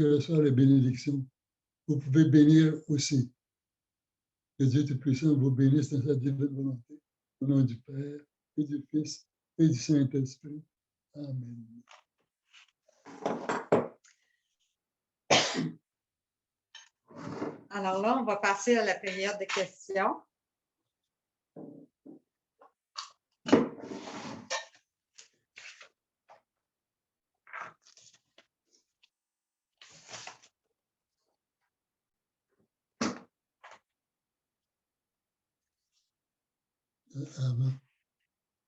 reçoit les bénédictions, vous pouvez bénir aussi. Que Dieu Tout-Puissant vous bénisse dans sa divine volonté. Au nom du Père, et du Fils, et du Saint-Esprit. Amen. Alors là, on va passer à la période de questions. Avant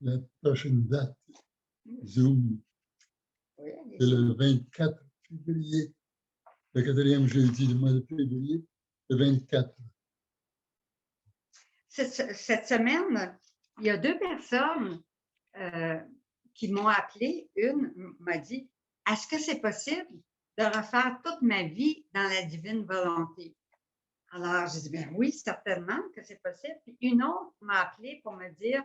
la prochaine date, Zoom, Oui, c'est le 24 février, le 4e jeudi du mois de février, le 24. Cette semaine, il y a 2 personnes qui m'ont appelé. Une m'a dit, est-ce que c'est possible de refaire toute ma vie dans la divine volonté? Alors, j'ai dit, bien oui, certainement que c'est possible. Puis une autre m'a appelé pour me dire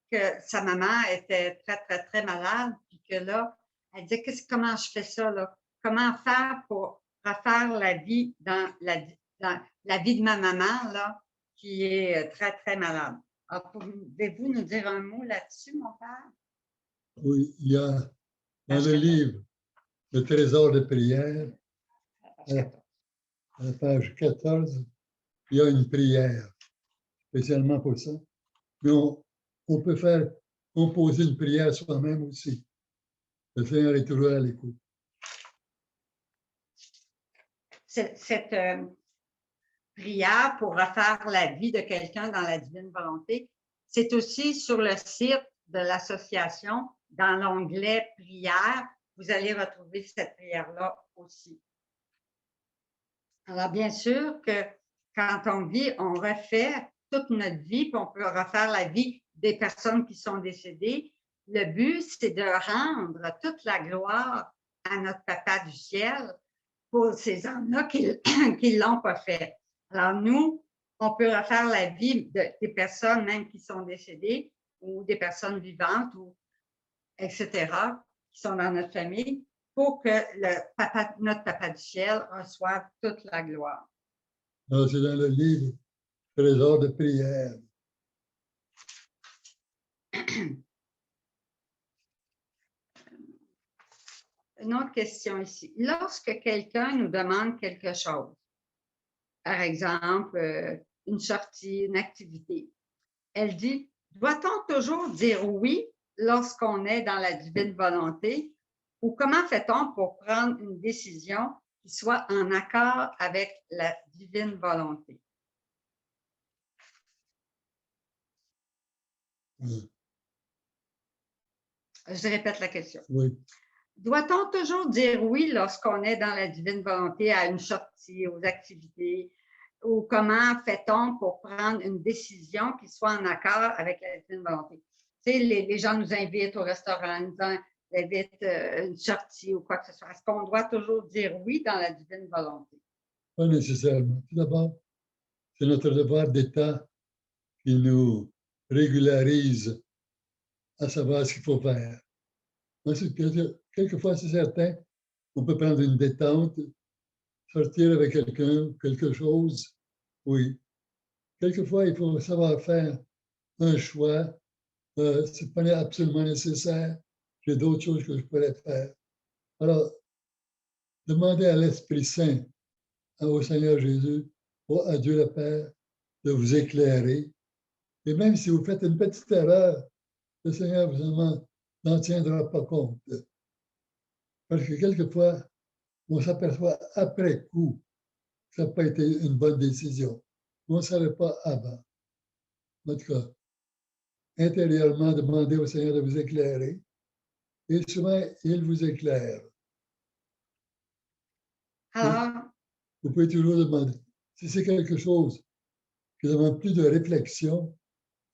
que sa maman était très, très, très malade, puis que là, elle disait, comment je fais ça, là? Comment faire pour refaire la vie dans la vie de ma maman, là, qui est très, très malade? Alors, pouvez-vous nous dire un mot là-dessus, mon père? Oui, il y a dans le livre Le Trésor de prière, à la page 14, il y a une prière spécialement pour ça. Mais on peut faire composer une prière soi-même aussi. Le Seigneur est toujours à l'écoute. Cette prière pour refaire la vie de quelqu'un dans la divine volonté, c'est aussi sur le site de l'association, dans l'onglet prière, vous allez retrouver cette prière-là aussi. Alors, bien sûr que quand on vit, on refait toute notre vie, puis on peut refaire la vie des personnes qui sont décédées. Le but, c'est de rendre toute la gloire à notre Papa du ciel pour ces gens-là qui ne l'ont pas fait. Alors, nous, on peut refaire la vie des personnes même qui sont décédées ou des personnes vivantes, ou etc., qui sont dans notre famille, pour que notre Papa du ciel reçoive toute la gloire. Alors, c'est dans le livre Trésor de prière. Une autre question ici. Lorsque quelqu'un nous demande quelque chose, par exemple, une sortie, une activité, elle dit, doit-on toujours dire oui lorsqu'on est dans la divine volonté, ou comment fait-on pour prendre une décision qui soit en accord avec la divine volonté? Je répète la question. Oui. Doit-on toujours dire oui lorsqu'on est dans la divine volonté à une sortie, aux activités, ou comment fait-on pour prendre une décision qui soit en accord avec la divine volonté? Tu sais, les gens nous invitent au restaurant, nous invitent une sortie ou quoi que ce soit. Est-ce qu'on doit toujours dire oui dans la divine volonté? Pas nécessairement. Tout d'abord, c'est notre devoir d'État qui nous régularise à savoir ce qu'il faut faire. Ensuite, quelquefois, c'est certain, on peut prendre une détente, sortir avec quelqu'un, quelque chose, oui. Quelquefois, il faut savoir faire un choix. Ce n'est pas absolument nécessaire. J'ai d'autres choses que je pourrais faire. Alors, demandez à l'Esprit Saint, au Seigneur Jésus, à Dieu le Père, de vous éclairer. Et même si vous faites une petite erreur, le Seigneur vous n'en tiendra pas compte. Parce que quelquefois, on s'aperçoit après coup que ça n'a pas été une bonne décision. On ne savait pas avant. En tout cas, intérieurement, demandez au Seigneur de vous éclairer. Et souvent, il vous éclaire. Vous pouvez toujours demander. Si c'est quelque chose qui demande plus de réflexion,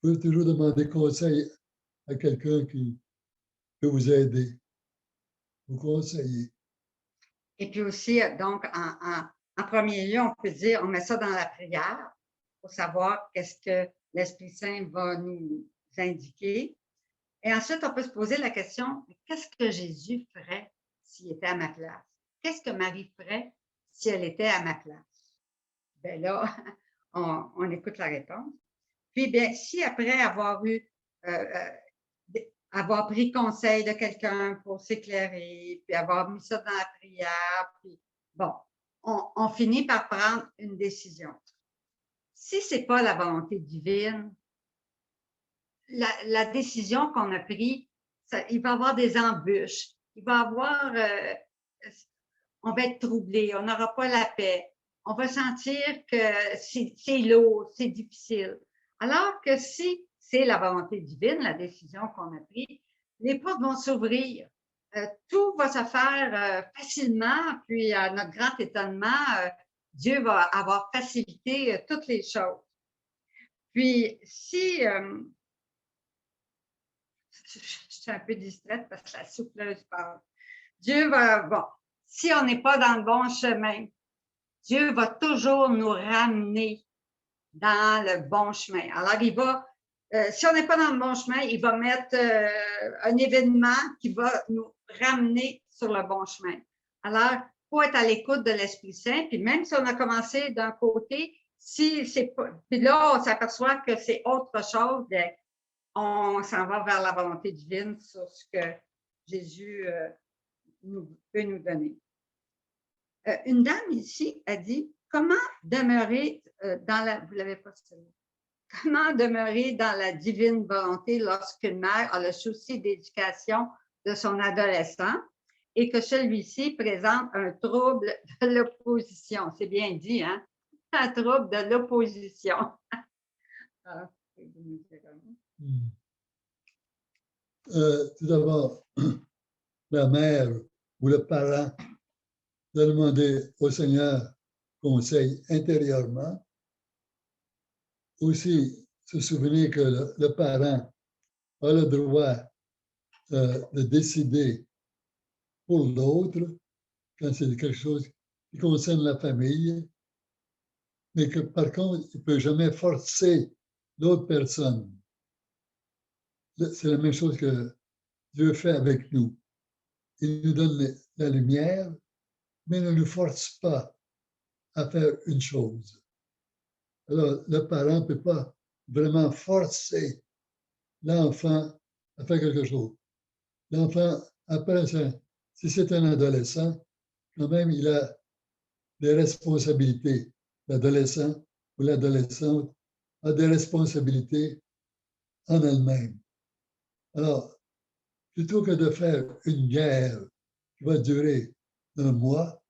vous pouvez toujours demander conseil à quelqu'un qui peut vous aider, vous conseiller. Et puis aussi, donc, en premier lieu, on peut dire, on met ça dans la prière pour savoir qu'est-ce que l'Esprit Saint va nous indiquer. Et ensuite, on peut se poser la question, qu'est-ce que Jésus ferait s'il était à ma place? qu'est-ce que Marie ferait si elle était à ma place? Bien là, on écoute la réponse. Puis, bien, si après avoir eu, avoir pris conseil de quelqu'un pour s'éclairer, puis avoir mis ça dans la prière, puis bon, on finit par prendre une décision. Si ce n'est pas la volonté divine, la décision qu'on a prise, il va y avoir des embûches, il va y avoir, on va être troublé, on n'aura pas la paix, on va sentir que c'est lourd, c'est difficile. Alors que si c'est la volonté divine, la décision qu'on a prise, les portes vont s'ouvrir. Tout va se faire facilement, puis à notre grand étonnement, Dieu va avoir facilité toutes les choses. Puis si, je suis un peu distraite parce que la souffleuse parle. Dieu va, bon, si on n'est pas dans le bon chemin, Dieu va toujours nous ramener dans le bon chemin. Alors, il va, si on n'est pas dans le bon chemin, il va mettre un événement qui va nous ramener sur le bon chemin. Alors, il faut être à l'écoute de l'Esprit Saint, puis même si on a commencé d'un côté, si c'est pas, puis là, on s'aperçoit que c'est autre chose, bien, on s'en va vers la volonté divine sur ce que Jésus peut nous donner. Une dame ici a dit, comment demeurer dans la, vous l'avez pas celle-là, comment demeurer dans la divine volonté lorsqu'une mère a le souci d'éducation de son adolescent et que celui-ci présente un trouble de l'opposition. C'est bien dit, hein? Un trouble de l'opposition. Tout d'abord, la mère ou le parent doit demander au Seigneur conseil intérieurement. Aussi, se souvenir que le parent a le droit de décider pour l'autre quand c'est quelque chose qui concerne la famille, mais que par contre, il ne peut jamais forcer l'autre personne. C'est la même chose que Dieu fait avec nous. Il nous donne la lumière, mais ne nous force pas à faire une chose. Alors, le parent ne peut pas vraiment forcer l'enfant à faire quelque chose. L'enfant, après ça, si c'est un adolescent, quand même, il a des responsabilités. L'adolescent ou l'adolescente a des responsabilités en elle-même. Alors, plutôt que de faire une guerre qui va durer un mois,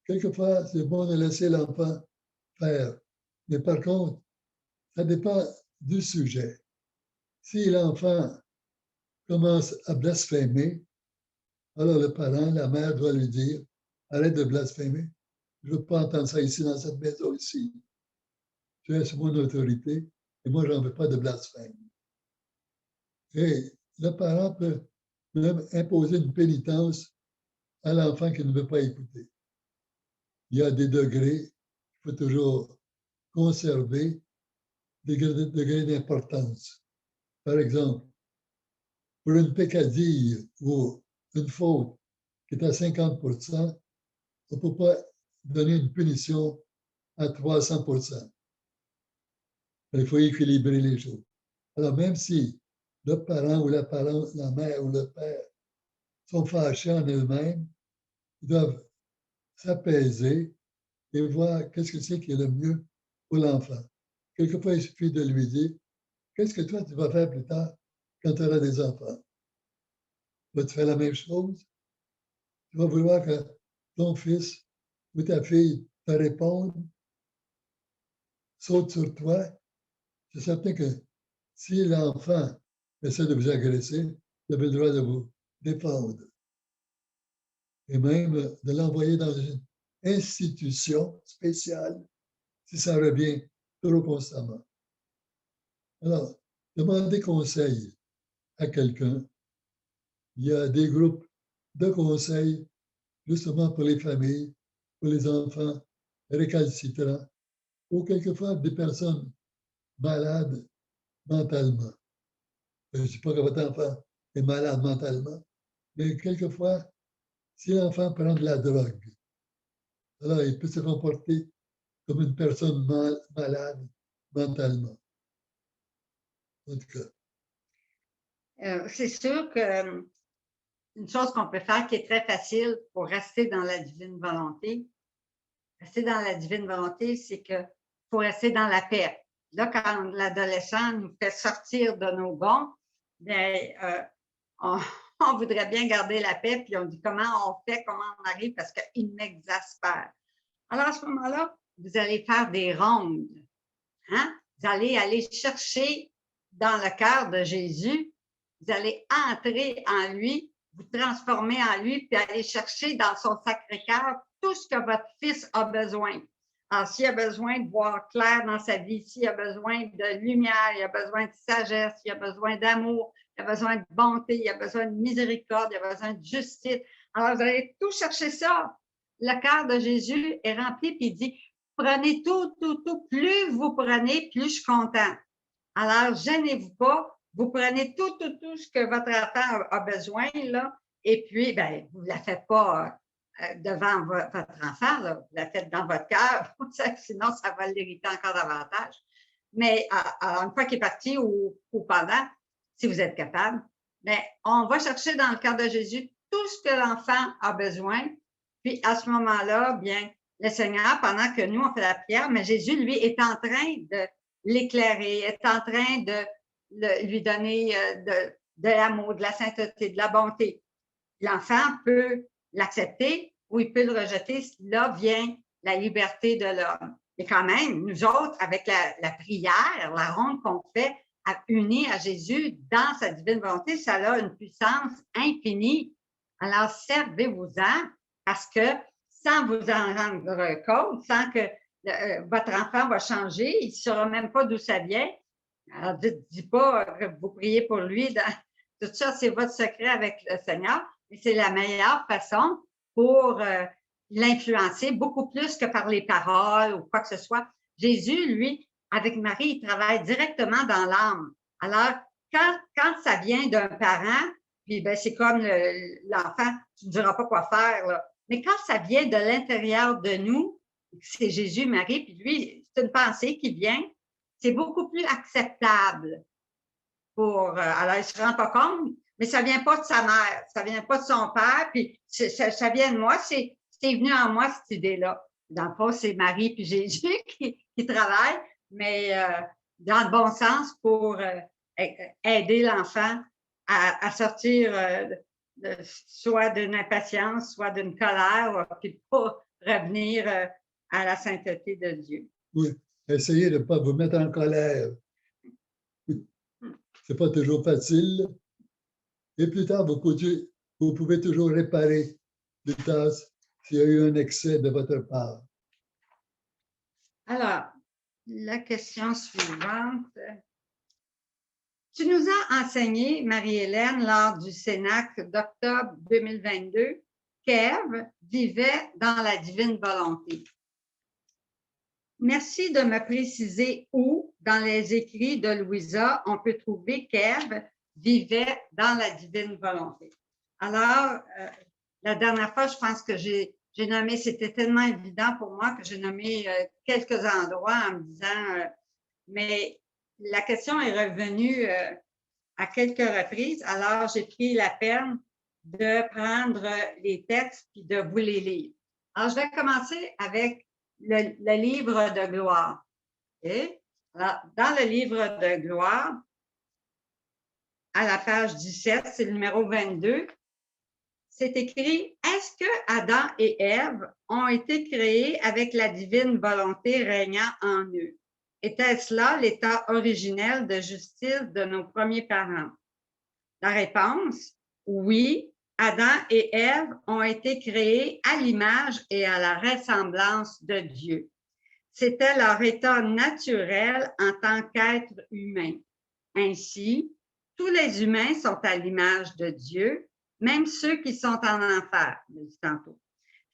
quelquefois, c'est bon de laisser l'enfant faire. Mais par contre, ça dépend du sujet. Si l'enfant commence à blasphémer, alors le parent, la mère doit lui dire, arrête de blasphémer. Je ne veux pas entendre ça ici dans cette maison ici. Tu es sous mon autorité et moi, je n'en veux pas de blasphème. Et le parent peut même imposer une pénitence à l'enfant qui ne veut pas écouter. Il y a des degrés, il faut toujours conserver des degrés d'importance. Par exemple, pour une peccadille ou une faute qui est à 50%, on ne peut pas donner une punition à 300%. Il faut équilibrer les choses. Alors, même si le parent ou la mère ou le père sont fâchés en eux-mêmes, ils doivent s'apaiser et voir qu'est-ce que c'est qui est le mieux pour l'enfant. Quelquefois, il suffit de lui dire, qu'est-ce que toi, tu vas faire plus tard quand tu auras des enfants? Vas-tu faire la même chose? Tu vas vouloir que ton fils ou ta fille te réponde, saute sur toi. C'est certain que si l'enfant essaie de vous agresser, vous avez le droit de vous défendre. Et même de l'envoyer dans une institution spéciale si ça revient trop constamment. Alors, demandez conseil à quelqu'un. Il y a des groupes de conseils justement pour les familles, pour les enfants récalcitrants, ou quelquefois des personnes malades mentalement. Je ne dis pas que votre enfant est malade mentalement, mais quelquefois, si l'enfant prend de la drogue, Alors, il peut se comporter comme une personne malade mentalement. En tout cas, C'est sûr que une chose qu'on peut faire qui est très facile pour rester dans la divine volonté, c'est que faut rester dans la paix. Là, quand l'adolescent nous fait sortir de nos gonds, bien, on voudrait bien garder la paix, puis on dit comment on fait, comment on arrive, parce qu'il m'exaspère. Alors, à ce moment-là, vous allez faire des rondes. Hein? Vous allez aller chercher dans le cœur de Jésus, vous allez entrer en lui, vous transformer en lui, puis aller chercher dans son sacré cœur tout ce que votre fils a besoin. Alors, s'il a besoin de voir clair dans sa vie, s'il a besoin de lumière, il a besoin de sagesse, il a besoin d'amour, il a besoin de bonté, il a besoin de miséricorde, il a besoin de justice. Alors, vous allez tout chercher ça. Le cœur de Jésus est rempli, puis il dit, prenez tout. Plus vous prenez, plus je suis content. Alors, gênez-vous pas. Vous prenez tout ce que votre enfant a besoin, là, et puis, ben, vous ne la faites pas devant votre enfant, là. Vous la faites dans votre cœur, sinon ça va l'irriter encore davantage. Mais alors, une fois qu'il est parti ou pendant, si vous êtes capable, ben, on va chercher dans le cœur de Jésus tout ce que l'enfant a besoin. Puis à ce moment-là, bien, le Seigneur, pendant que nous, on fait la prière, mais Jésus, lui, est en train de l'éclairer, est en train de lui donner de l'amour, de la sainteté, de la bonté. L'enfant peut l'accepter ou il peut le rejeter. Là vient la liberté de l'homme. Et quand même, nous autres, avec la prière, la ronde qu'on fait, unie à Jésus dans sa divine volonté, ça a une puissance infinie. Alors, servez-vous-en parce que sans vous en rendre compte, sans que votre enfant va changer, il ne saura même pas d'où ça vient. Alors, dites pas que vous priez pour lui. Tout ça, c'est votre secret avec le Seigneur. Et c'est la meilleure façon pour l'influencer, beaucoup plus que par les paroles ou quoi que ce soit. Jésus, lui, avec Marie, il travaille directement dans l'âme. Alors, quand ça vient d'un parent, puis ben, c'est comme l'enfant, tu ne diras pas quoi faire, là. Mais quand ça vient de l'intérieur de nous, c'est Jésus, Marie, puis lui, c'est une pensée qui vient, c'est beaucoup plus acceptable alors, il ne se rend pas compte, mais ça ne vient pas de sa mère, ça ne vient pas de son père, puis ça vient de moi, c'est venu en moi, cette idée-là. Dans le fond, c'est Marie puis Jésus qui travaillent, mais dans le bon sens pour aider l'enfant à sortir soit d'une impatience, soit d'une colère, puis pas revenir à la sainteté de Dieu. Oui, essayez de ne pas vous mettre en colère. Ce n'est pas toujours facile. Et plus tard, vous pouvez toujours réparer les tâches s'il y a eu un excès de votre part. Alors, la question suivante. Tu nous as enseigné, Marie-Hélène, lors du Cénacle d'octobre 2022, qu'Ève vivait dans la divine volonté. Merci de me préciser où, dans les écrits de Louisa, on peut trouver qu'Ève vivait dans la divine volonté. Alors, la dernière fois, je pense que j'ai nommé, c'était tellement évident pour moi que j'ai nommé quelques endroits en me disant, mais la question est revenue à quelques reprises, alors j'ai pris la peine de prendre les textes et de vous les lire. Alors, je vais commencer avec le livre de gloire. Okay? Alors, dans le livre de gloire, à la page 17, c'est le numéro 22, c'est écrit « Est-ce que Adam et Ève ont été créés avec la divine volonté régnant en eux? Était-ce là l'état originel de justice de nos premiers parents? » La réponse, oui, Adam et Ève ont été créés à l'image et à la ressemblance de Dieu. C'était leur état naturel en tant qu'être humain. Ainsi, tous les humains sont à l'image de Dieu, même ceux qui sont en enfer, je dis tantôt.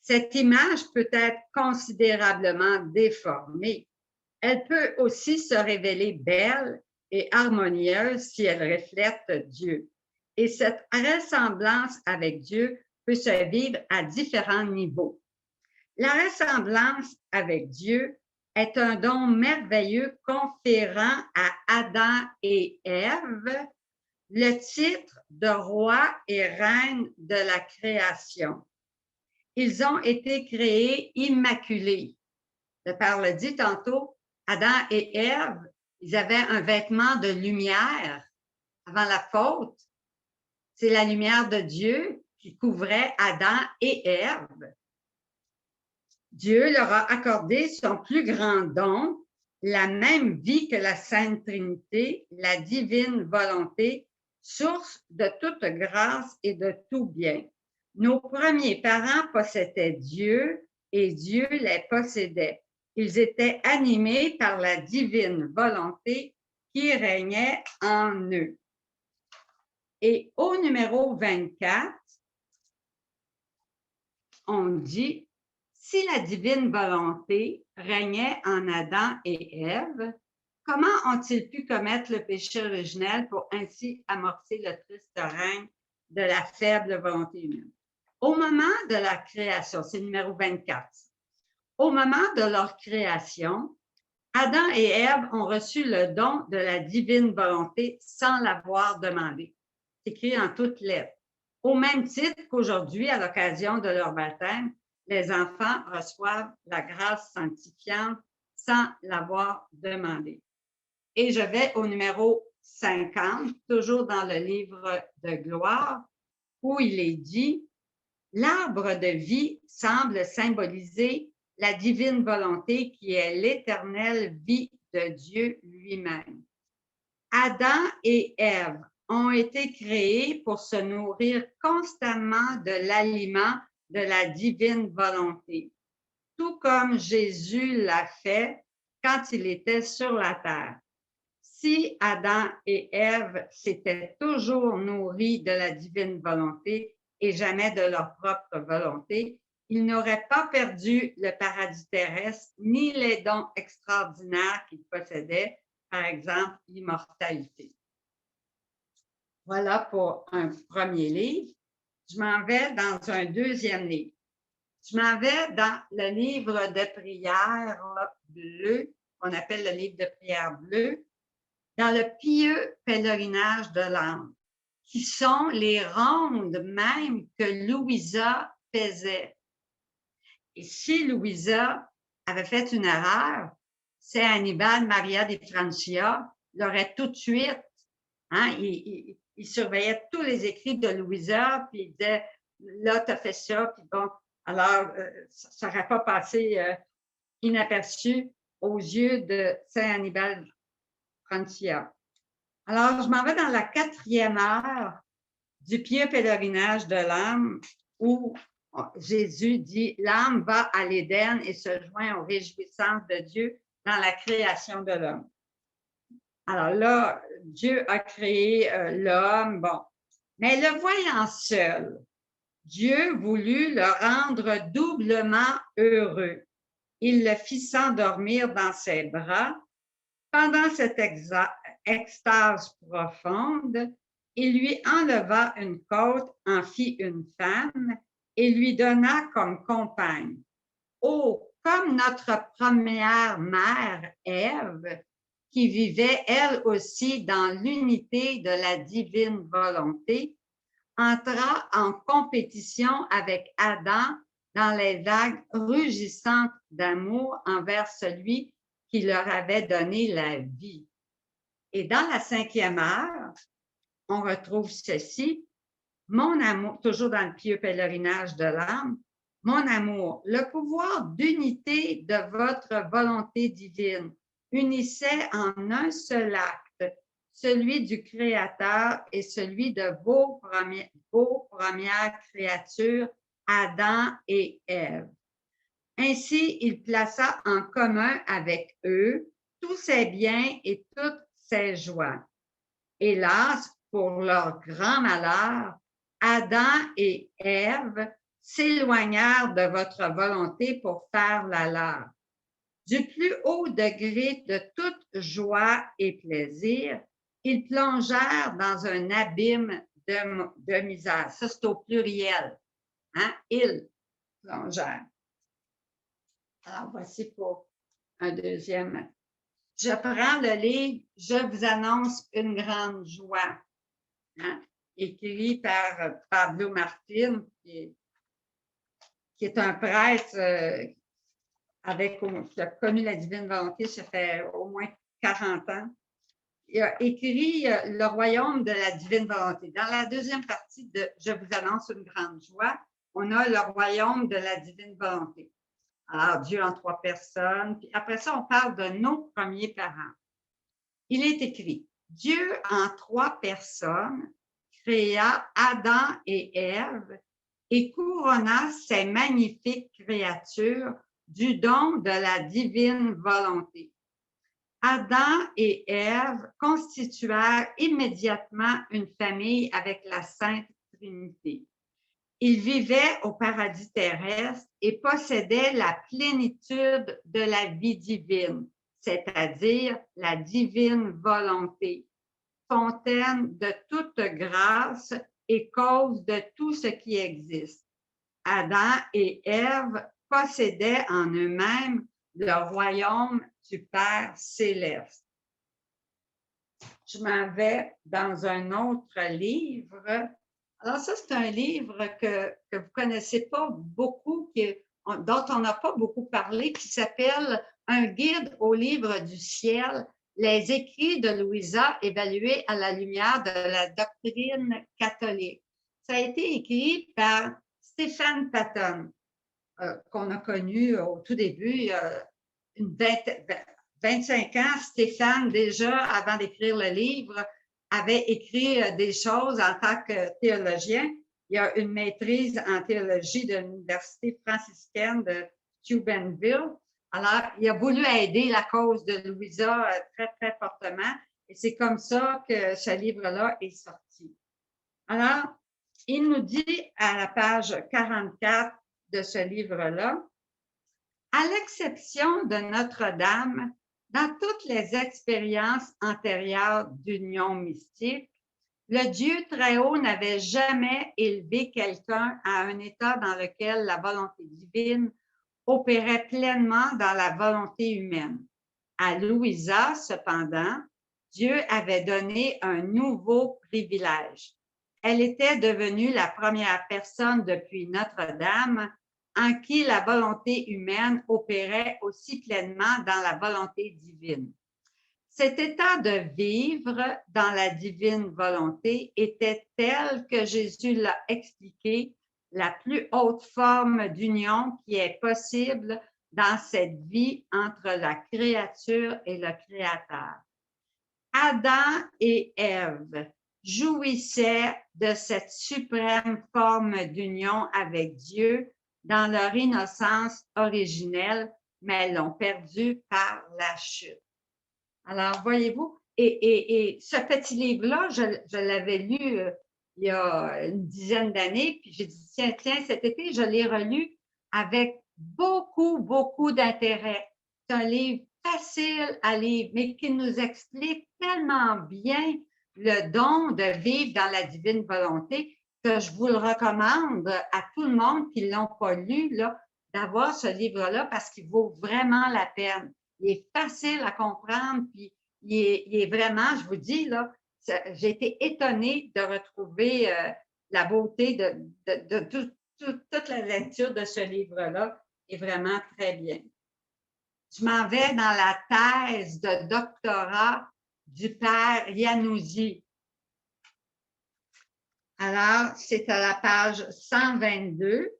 Cette image peut être considérablement déformée. Elle peut aussi se révéler belle et harmonieuse si elle reflète Dieu. Et cette ressemblance avec Dieu peut se vivre à différents niveaux. La ressemblance avec Dieu est un don merveilleux conférant à Adam et Ève le titre de roi et reine de la création. Ils ont été créés immaculés. Le Père le dit tantôt, Adam et Ève, ils avaient un vêtement de lumière avant la faute. C'est la lumière de Dieu qui couvrait Adam et Ève. Dieu leur a accordé son plus grand don, la même vie que la Sainte Trinité, la divine volonté, source de toute grâce et de tout bien. Nos premiers parents possédaient Dieu et Dieu les possédait. Ils étaient animés par la divine volonté qui régnait en eux. Et au numéro 24, on dit « Si la divine volonté régnait en Adam et Ève, comment ont-ils pu commettre le péché originel pour ainsi amorcer le triste règne de la faible volonté humaine? » Au moment de la création, c'est le numéro 24, au moment de leur création, Adam et Ève ont reçu le don de la divine volonté sans l'avoir demandé. C'est écrit en toutes lettres. Au même titre qu'aujourd'hui, à l'occasion de leur baptême, les enfants reçoivent la grâce sanctifiante sans l'avoir demandé. Et je vais au numéro 50, toujours dans le livre de gloire, où il est dit « L'arbre de vie semble symboliser la divine volonté qui est l'éternelle vie de Dieu lui-même. Adam et Ève ont été créés pour se nourrir constamment de l'aliment de la divine volonté, tout comme Jésus l'a fait quand il était sur la terre. Si Adam et Ève s'étaient toujours nourris de la divine volonté et jamais de leur propre volonté, ils n'auraient pas perdu le paradis terrestre ni les dons extraordinaires qu'ils possédaient, par exemple l'immortalité. Voilà pour un premier livre. Je m'en vais dans un deuxième livre. Je m'en vais dans le livre de prière bleu, qu'on appelle le livre de prière bleu, dans le pieux pèlerinage de l'âme, qui sont les rondes même que Louisa faisait. Et si Louisa avait fait une erreur, c'est Annibale Maria de Francia l'aurait tout de suite, hein, il surveillait tous les écrits de Louisa, puis il disait, là, tu as fait ça, puis bon, alors, ça n'aurait pas passé inaperçu aux yeux de Saint Annibale Francia. Alors, je m'en vais dans la 4e heure du pieux pèlerinage de l'âme où Jésus dit « L'âme va à l'Éden et se joint aux réjouissances de Dieu dans la création de l'homme. » Alors là, Dieu a créé l'homme, bon. Mais le voyant seul, Dieu voulut le rendre doublement heureux. Il le fit s'endormir dans ses bras. Pendant cette extase profonde, il lui enleva une côte, en fit une femme et lui donna comme compagne. Oh, comme notre première mère, Ève, qui vivait elle aussi dans l'unité de la divine volonté, entra en compétition avec Adam dans les vagues rugissantes d'amour envers celui qui leur avait donné la vie. Et dans la 5e heure, on retrouve ceci, mon amour, toujours dans le pieux pèlerinage de l'âme, mon amour, le pouvoir d'unité de votre volonté divine unissait en un seul acte celui du Créateur et celui de vos premières créatures, Adam et Ève. Ainsi, il plaça en commun avec eux tous ses biens et toutes ses joies. Hélas, pour leur grand malheur, Adam et Ève s'éloignèrent de votre volonté pour faire la leur. Du plus haut degré de toute joie et plaisir, ils plongèrent dans un abîme de misère. Ça, c'est au pluriel. Hein? Ils plongèrent. Alors, voici pour un deuxième. Je prends le livre « Je vous annonce une grande joie », hein, écrit par Pablo Martin, qui est un prêtre qui a connu la divine volonté, ça fait au moins 40 ans. Il a écrit Le royaume de la divine volonté. Dans la deuxième partie de « Je vous annonce une grande joie », on a le royaume de la divine volonté. Alors, Dieu en 3 personnes. Puis après ça, on parle de nos premiers parents. Il est écrit, Dieu en 3 personnes créa Adam et Ève et couronna ces magnifiques créatures du don de la divine volonté. Adam et Ève constituèrent immédiatement une famille avec la Sainte Trinité. Ils vivaient au paradis terrestre et possédaient la plénitude de la vie divine, c'est-à-dire la divine volonté, fontaine de toute grâce et cause de tout ce qui existe. Adam et Ève possédaient en eux-mêmes le royaume du Père céleste. Je m'en vais dans un autre livre. Alors ça, c'est un livre que vous ne connaissez pas beaucoup, dont on n'a pas beaucoup parlé, qui s'appelle « Un guide au livre du ciel, les écrits de Louisa évalués à la lumière de la doctrine catholique ». Ça a été écrit par Stéphane Patton, qu'on a connu au tout début, il y a 25 ans. Stéphane, déjà, avant d'écrire le livre, avait écrit des choses en tant que théologien. Il a une maîtrise en théologie de l'Université franciscaine de Steubenville. Alors, il a voulu aider la cause de Louisa très, très fortement. Et c'est comme ça que ce livre-là est sorti. Alors, il nous dit à la page 44 de ce livre-là, à l'exception de Notre-Dame, dans toutes les expériences antérieures d'union mystique, le Dieu très haut n'avait jamais élevé quelqu'un à un état dans lequel la volonté divine opérait pleinement dans la volonté humaine. À Louisa, cependant, Dieu avait donné un nouveau privilège. Elle était devenue la première personne depuis Notre-Dame en qui la volonté humaine opérait aussi pleinement dans la volonté divine. Cet état de vivre dans la divine volonté était tel que Jésus l'a expliqué, la plus haute forme d'union qui est possible dans cette vie entre la créature et le Créateur. Adam et Ève jouissaient de cette suprême forme d'union avec Dieu dans leur innocence originelle, mais l'ont perdue par la chute. Alors, voyez-vous, et ce petit livre-là, je l'avais lu il y a une dizaine d'années, puis j'ai dit, tiens, cet été, je l'ai relu avec beaucoup, beaucoup d'intérêt. C'est un livre facile à lire, mais qui nous explique tellement bien le don de vivre dans la divine volonté que je vous le recommande à tout le monde qui ne l'ont pas lu, là, d'avoir ce livre-là parce qu'il vaut vraiment la peine. Il est facile à comprendre, puis il est vraiment, je vous dis, là, j'ai été étonnée de retrouver la beauté de toute la lecture de ce livre-là est vraiment très bien. Je m'en vais dans la thèse de doctorat du père Iannuzzi. Alors, c'est à la page 122.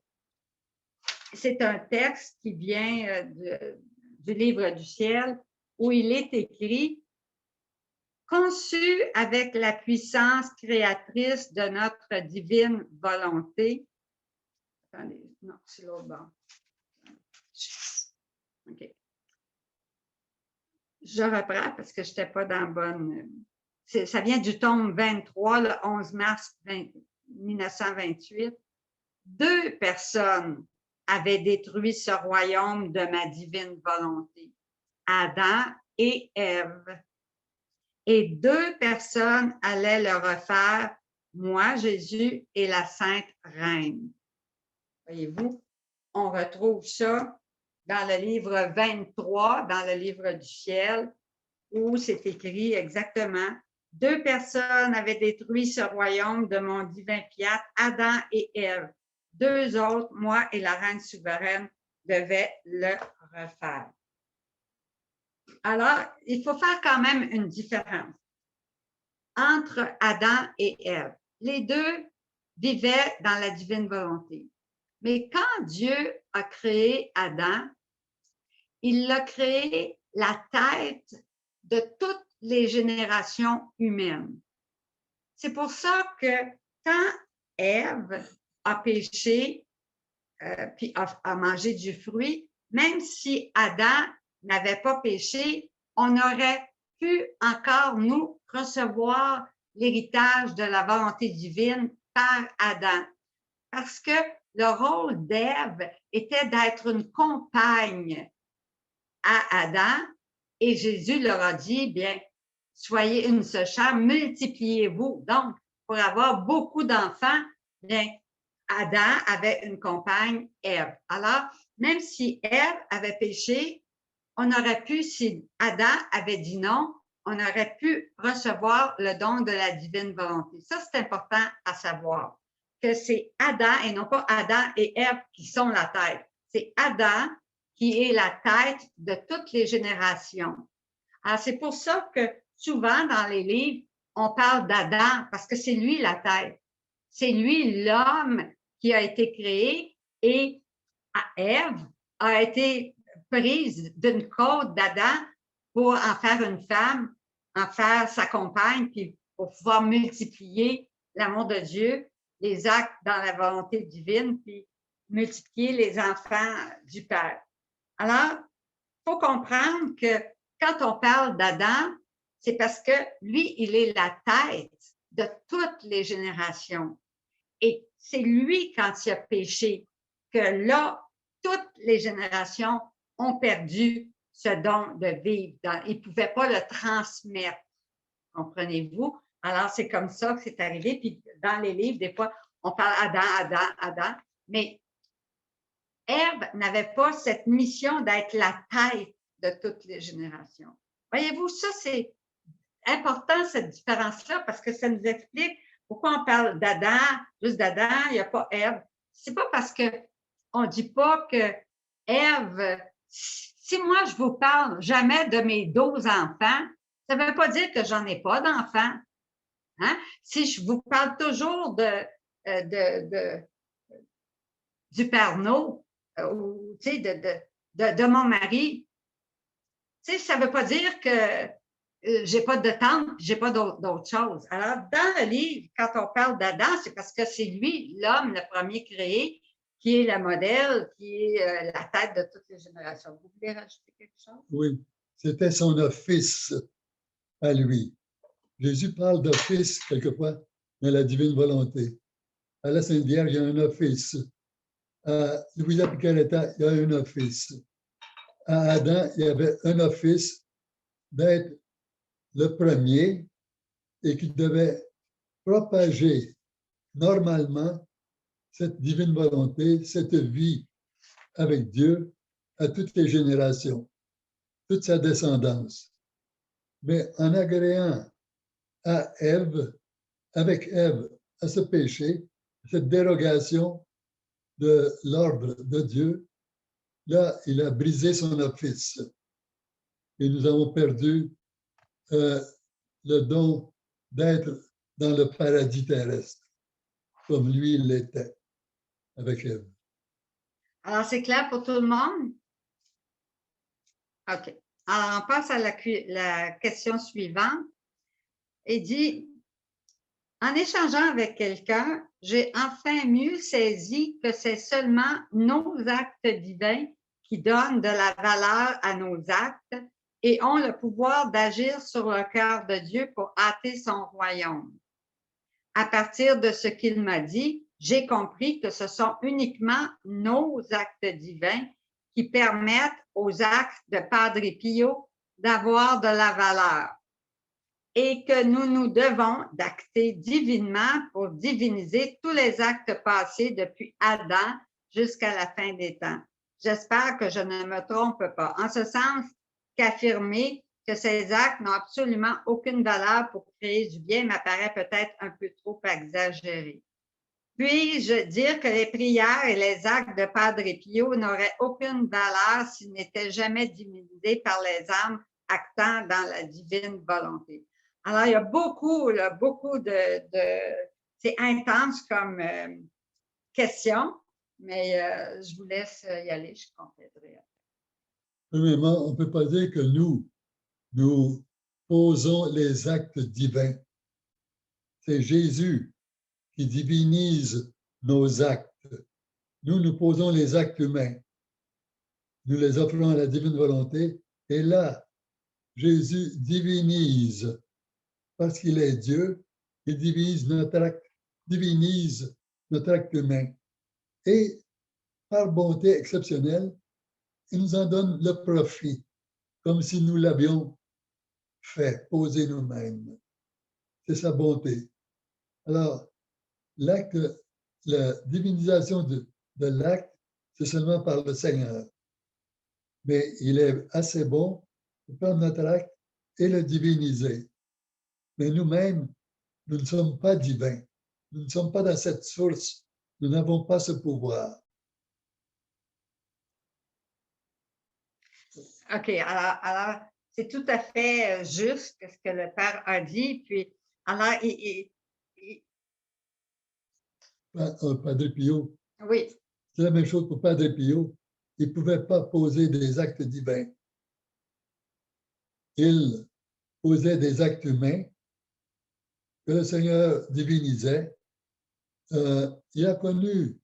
C'est un texte qui vient du livre du ciel où il est écrit « Conçu avec la puissance créatrice de notre divine volonté ». Attendez, non, c'est l'autre bord. OK. Je reprends parce que je n'étais pas dans la bonne... Ça vient du tome 23, le 11 mars 1928. 2 personnes avaient détruit ce royaume de ma divine volonté, Adam et Ève. Et 2 personnes allaient le refaire, moi, Jésus et la Sainte Reine. Voyez-vous, on retrouve ça dans le livre 23, dans le livre du ciel, où c'est écrit exactement: 2 personnes avaient détruit ce royaume de mon divin fiat, Adam et Ève. 2 autres, moi et la reine souveraine, devaient le refaire. Alors, il faut faire quand même une différence entre Adam et Ève. Les deux vivaient dans la divine volonté. Mais quand Dieu a créé Adam, il l'a créé la tête de toutes les générations humaines. C'est pour ça que quand Ève a péché, puis a mangé du fruit, même si Adam n'avait pas péché, on aurait pu encore, nous, recevoir l'héritage de la volonté divine par Adam. Parce que le rôle d'Ève était d'être une compagne à Adam, et Jésus leur a dit, bien, soyez une seule chair, multipliez-vous. Donc, pour avoir beaucoup d'enfants, bien, Adam avait une compagne, Ève. Alors, même si Ève avait péché, on aurait pu, si Adam avait dit non, on aurait pu recevoir le don de la divine volonté. Ça, c'est important à savoir, que c'est Adam et non pas Adam et Ève qui sont la tête. C'est Adam qui est la tête de toutes les générations. Alors, c'est pour ça que souvent dans les livres, on parle d'Adam parce que c'est lui la tête. C'est lui l'homme qui a été créé, et Ève a été prise d'une côte d'Adam pour en faire une femme, en faire sa compagne, puis pour pouvoir multiplier l'amour de Dieu, les actes dans la volonté divine, puis multiplier les enfants du Père. Alors, il faut comprendre que quand on parle d'Adam, c'est parce que lui, il est la tête de toutes les générations. Et c'est lui, quand il a péché, que là, toutes les générations ont perdu ce don de vivre. Ils ne pouvaient pas le transmettre. Comprenez-vous? Alors, c'est comme ça que c'est arrivé. Puis, dans les livres, des fois, on parle Adam. Mais Ève n'avait pas cette mission d'être la tête de toutes les générations. Voyez-vous, ça, c'est important, cette différence-là, parce que ça nous explique pourquoi on parle d'Adam, juste d'Adam, il n'y a pas Ève. C'est pas parce qu'on ne dit pas que Ève, si moi je vous parle jamais de mes 12 enfants, ça ne veut pas dire que j'en ai pas d'enfants. Hein? Si je vous parle toujours du Père No, ou de mon mari, ça ne veut pas dire que j'ai pas de tante, j'ai pas d'autre chose. Alors, dans le livre, quand on parle d'Adam, c'est parce que c'est lui, l'homme, le premier créé, qui est le modèle, qui est la tête de toutes les générations. Vous voulez rajouter quelque chose? Oui, c'était son office à lui. Jésus parle d'office quelquefois dans la divine volonté. À la Sainte Vierge, il y a un office. À Louisa Picaretta, il y a un office. À Adam, il y avait un office d'être le premier et qui devait propager normalement cette divine volonté, cette vie avec Dieu à toutes les générations, toute sa descendance. Mais en agréant à Ève, avec Ève, à ce péché, cette dérogation de l'ordre de Dieu, là, il a brisé son office. Et nous avons perdu le don d'être dans le paradis terrestre, comme lui il l'était avec Ève. Alors, c'est clair pour tout le monde? OK. Alors, on passe à la question suivante. Il dit, en échangeant avec quelqu'un, j'ai enfin mieux saisi que c'est seulement nos actes divins qui donnent de la valeur à nos actes et ont le pouvoir d'agir sur le cœur de Dieu pour hâter son royaume. À partir de ce qu'il m'a dit, j'ai compris que ce sont uniquement nos actes divins qui permettent aux actes de Padre Pio d'avoir de la valeur et que nous nous devons d'acter divinement pour diviniser tous les actes passés depuis Adam jusqu'à la fin des temps. J'espère que je ne me trompe pas. En ce sens qu'affirmer que ces actes n'ont absolument aucune valeur pour créer du bien m'apparaît peut-être un peu trop exagéré. Puis-je dire que les prières et les actes de Padre Pio n'auraient aucune valeur s'ils n'étaient jamais divisés par les âmes actant dans la divine volonté? Alors, il y a beaucoup, là, beaucoup c'est intense comme question, mais je vous laisse y aller, je compléterai. Premièrement, on ne peut pas dire que nous posons les actes divins. C'est Jésus qui divinise nos actes. Nous posons les actes humains. Nous les offrons à la divine volonté. Et là, Jésus divinise, parce qu'il est Dieu, il divinise notre acte humain. Et par bonté exceptionnelle, il nous en donne le profit, comme si nous l'avions fait, posé nous-mêmes. C'est sa bonté. Alors, l'acte, la divinisation de l'acte, c'est seulement par le Seigneur. Mais il est assez bon pour prendre notre acte et le diviniser. Mais nous-mêmes, nous ne sommes pas divins. Nous ne sommes pas dans cette source. Nous n'avons pas ce pouvoir. OK, alors c'est tout à fait juste ce que le Père a dit. Puis, alors, Padre Pio, oui. c'est la même chose pour Padre Pio. Il ne pouvait pas poser des actes divins. Il posait des actes humains que le Seigneur divinisait. Il a connu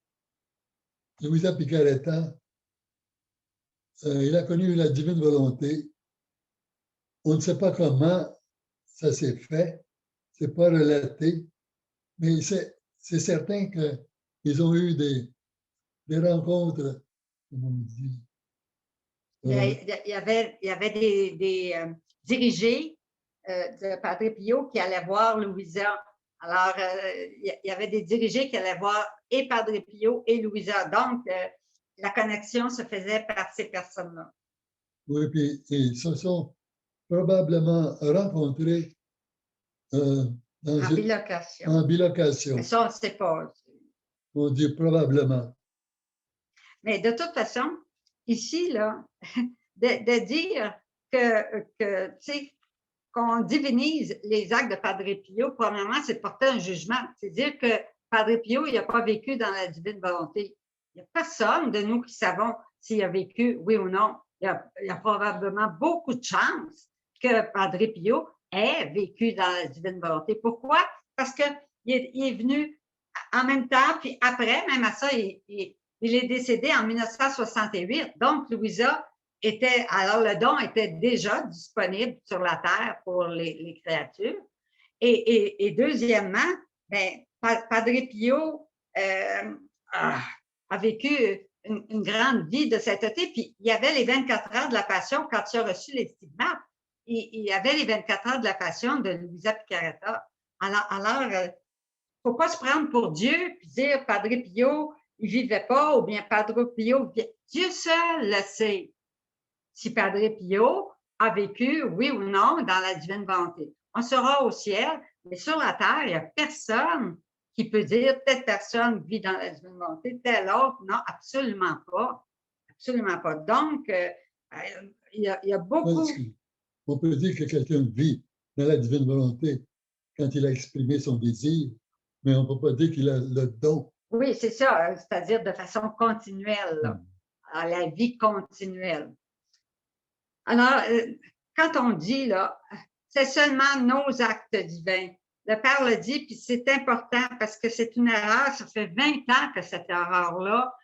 Luisa Picaretta, il a connu la divine volonté. On ne sait pas comment ça s'est fait, ce n'est pas relaté, mais c'est certain qu'ils ont eu des rencontres, comment on dit. Il y avait des dirigés de Padre Pio qui allaient voir Louisa. Alors, il y avait des dirigés qui allaient voir et Padre Pio et Louisa. Donc, la connexion se faisait par ces personnes-là. Oui, puis ils se sont probablement rencontrés en bilocation. En bilocation. Mais ça, on ne sait pas. On dit probablement. Mais de toute façon, ici, là, de dire que tu sais, qu'on divinise les actes de Padre Pio, premièrement, c'est porter un jugement. C'est dire que Padre Pio, il n'a pas vécu dans la divine volonté. Il n'y a personne de nous qui savons s'il a vécu, oui ou non. Il y a probablement beaucoup de chances que Padre Pio ait vécu dans la divine volonté. Pourquoi? Parce qu'il est venu en même temps, puis après, même à ça, il est décédé en 1968. Donc, Louisa alors le don était déjà disponible sur la terre pour les créatures. Et deuxièmement, ben, Padre Pio a vécu une grande vie de sainteté, puis il y avait les 24 heures de la Passion quand il a reçu les stigmates. Il y avait les 24 heures de la Passion de Luisa Picaretta. Alors, faut pas se prendre pour Dieu puis dire Padre Pio, il vivait pas, ou bien Padre Pio, Dieu seul le sait. Si Padre Pio a vécu, oui ou non, dans la divine volonté. On sera au ciel, mais sur la terre, il n'y a personne qui peut dire telle personne vit dans la divine volonté, telle autre, non, absolument pas. Absolument pas. Donc, il y a beaucoup. On peut dire que quelqu'un vit dans la divine volonté quand il a exprimé son désir, mais on ne peut pas dire qu'il a le don. Oui, c'est ça, c'est-à-dire de façon continuelle, à la vie continuelle. Alors, quand on dit, là, c'est seulement nos actes divins. Le Père le dit, puis c'est important parce que c'est une erreur. Ça fait 20 ans que cette erreur-là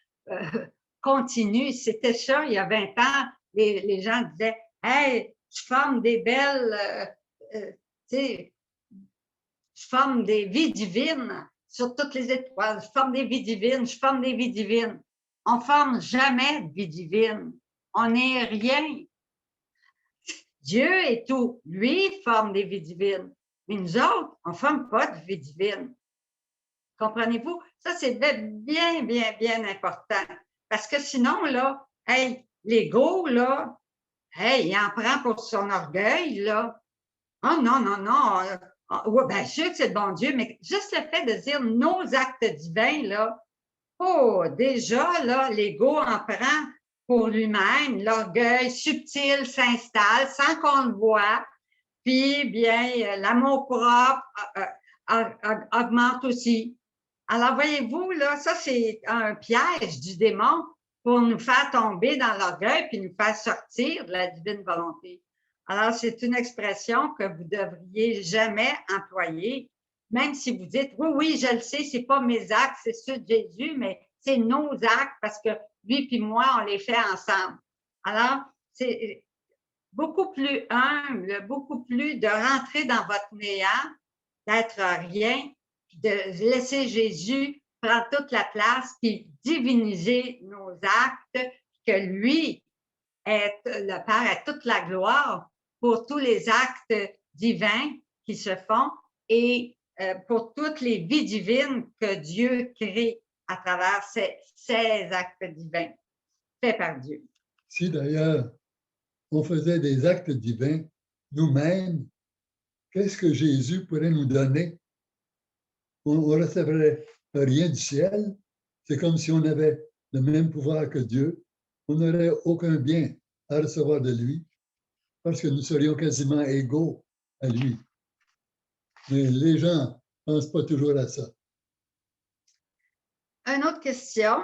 continue. C'était ça, il y a 20 ans, les gens disaient « Hey, tu formes des belles, tu sais, je forme des vies divines sur toutes les étoiles. Je forme des vies divines, je forme des vies divines. » On ne forme jamais de vie divine. On n'est rien. Dieu est tout. Lui forme des vies divines. Mais nous autres, on ne forme pas de vie divine. Comprenez-vous? Ça, c'est bien, bien, bien important. Parce que sinon, là, Hey, l'ego, là, hey, il en prend pour son orgueil, là. Oh non, non, non. Ouais, bien sûr que c'est le bon Dieu, mais juste le fait de dire nos actes divins, là, oh, déjà, là, l'ego en prend pour lui-même, l'orgueil subtil s'installe sans qu'on le voie, puis bien, l'amour-propre augmente aussi. Alors, voyez-vous, là, ça, c'est un piège du démon pour nous faire tomber dans l'orgueil puis nous faire sortir de la divine volonté. Alors, c'est une expression que vous devriez jamais employer, même si vous dites, oui, oui, je le sais, c'est pas mes actes, c'est ceux de Jésus, mais c'est nos actes parce que lui puis moi, on les fait ensemble. Alors, c'est beaucoup plus humble, beaucoup plus de rentrer dans votre néant, d'être rien, de laisser Jésus prendre toute la place, puis diviniser nos actes, que lui est le Père a toute la gloire pour tous les actes divins qui se font et pour toutes les vies divines que Dieu crée à travers ces actes divins faits par Dieu. Si d'ailleurs on faisait des actes divins nous-mêmes, qu'est-ce que Jésus pourrait nous donner? On ne recevrait rien du ciel. C'est comme si on avait le même pouvoir que Dieu. On n'aurait aucun bien à recevoir de lui parce que nous serions quasiment égaux à lui. Mais les gens ne pensent pas toujours à ça. Une autre question.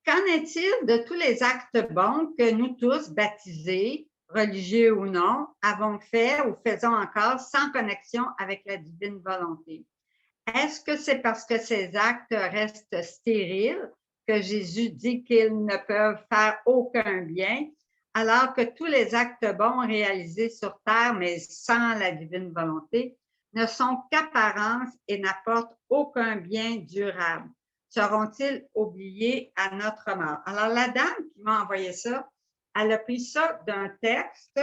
Qu'en est-il de tous les actes bons que nous tous, baptisés, religieux ou non, avons fait ou faisons encore sans connexion avec la divine volonté? Est-ce que c'est parce que ces actes restent stériles que Jésus dit qu'ils ne peuvent faire aucun bien, alors que tous les actes bons réalisés sur terre, mais sans la divine volonté, ne sont qu'apparence et n'apportent aucun bien durable? Seront-ils oubliés à notre mort? Alors, la dame qui m'a envoyé ça, elle a pris ça d'un texte